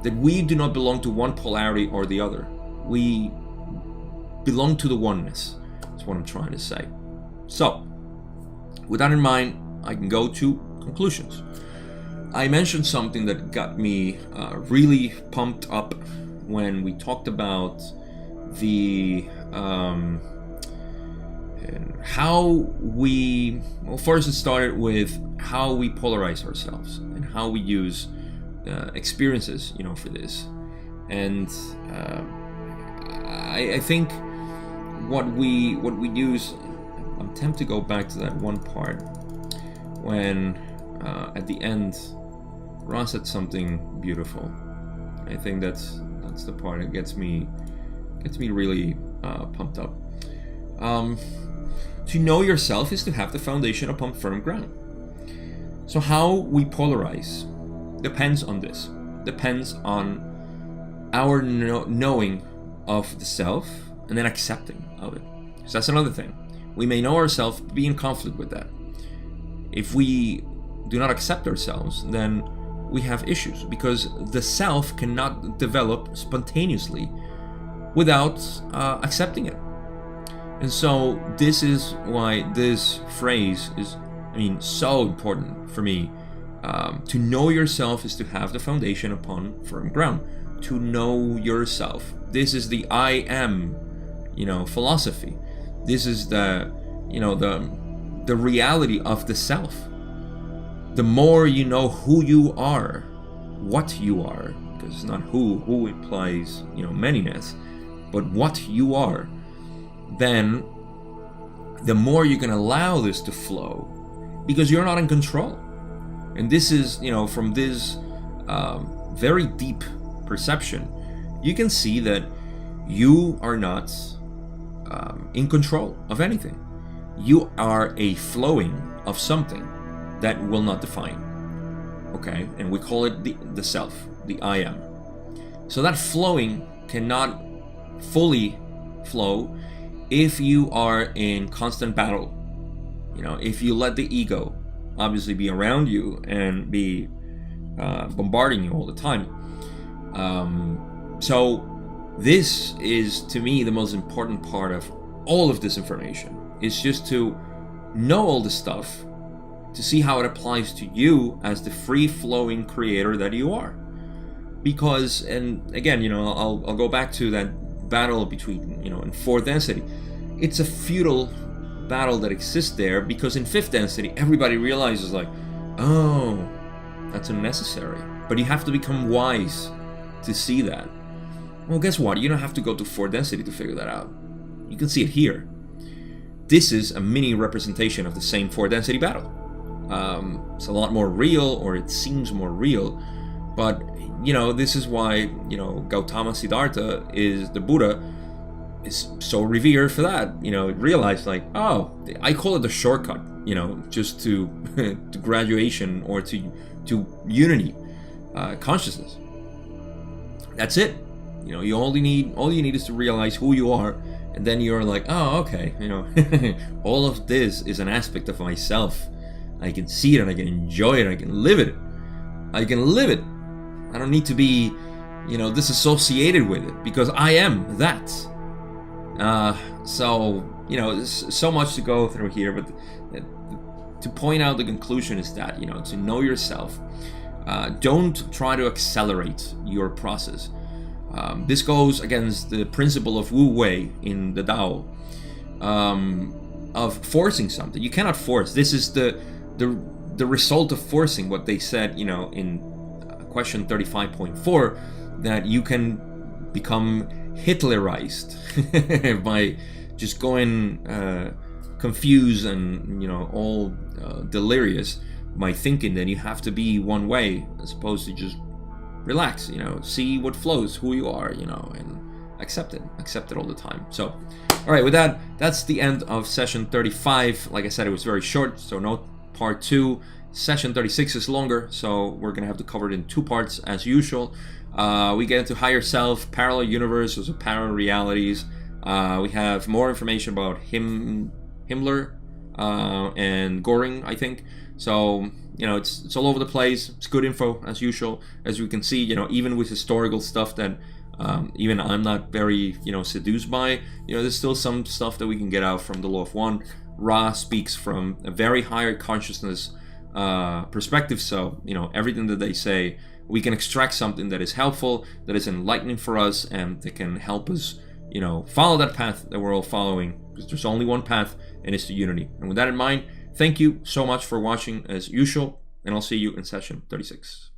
That we do not belong to one polarity or the other. We belong to the oneness. That's what I'm trying to say. So, with that in mind, I can go to conclusions. I mentioned something that got me really pumped up when we talked about the how we, well, first it started with how we polarize ourselves and how we use experiences, for this. And I think what we use, I'm tempted to go back to that one part when at the end Ron said something beautiful. I think that's the part that gets me really pumped up. To know yourself is to have the foundation upon firm ground. So how we polarize depends on this. Depends on our knowing of the self and then accepting of it. So that's another thing. We may know ourselves, be in conflict with that. If we do not accept ourselves, then we have issues, because the self cannot develop spontaneously without accepting it. And so this is why this phrase is, so important for me. To know yourself is to have the foundation upon firm ground. To know yourself. This is the I am, philosophy. This is the reality of the self. The more you know who you are, what you are, because it's not who implies, manyness, but what you are, then the more you can allow this to flow, because you're not in control. And this is, from this very deep perception, you can see that you are not in control of anything. You are a flowing of something that will not define. Okay? And we call it the self, the I am. So that flowing cannot fully flow if you are in constant battle. If you let the ego obviously be around you and be bombarding you all the time. So this is, to me, the most important part of all of this information. It's just to know all this stuff, to see how it applies to you as the free-flowing creator that you are. Because, and again, I'll go back to that battle between, in fourth density. It's a futile battle that exists there, because in fifth density, everybody realizes oh, that's unnecessary. But you have to become wise to see that. Well, guess what? You don't have to go to fourth density to figure that out. You can see it here. This is a mini representation of the same fourth density battle. It's a lot more real, or it seems more real, but this is why Gautama Siddhartha is the Buddha is so revered for that. It realized oh, I call it the shortcut, just to to graduation, or to unity consciousness. That's it. All you need is to realize who you are, and then you're oh, okay, all of this is an aspect of myself. I can see it, and I can enjoy it, I can live it. I don't need to be, disassociated with it, because I am that. So, there's so much to go through here, but to point out the conclusion is that, to know yourself, don't try to accelerate your process. This goes against the principle of Wu Wei in the Tao, of forcing something. You cannot force. This is the result of forcing, what they said, in question 35.4, that you can become Hitlerized by just going confused and all delirious by thinking that you have to be one way, as opposed to just relax, see what flows, who you are, and accept it all the time. So, all right, with that, that's the end of session 35. Like I said, it was very short, so no part 2. Session 36 is longer, so we're gonna have to cover it in 2 parts as usual. We get into higher self, parallel universes, or parallel realities. We have more information about Himmler and Göring, I think. So, it's all over the place. It's good info as usual. As you can see, even with historical stuff that even I'm not very, seduced by, there's still some stuff that we can get out from the Law of One. Ra speaks from a very higher consciousness perspective. So, everything that they say, we can extract something that is helpful, that is enlightening for us, and that can help us, follow that path that we're all following, because there's only one path, and it's to unity. And with that in mind, thank you so much for watching as usual, and I'll see you in session 36.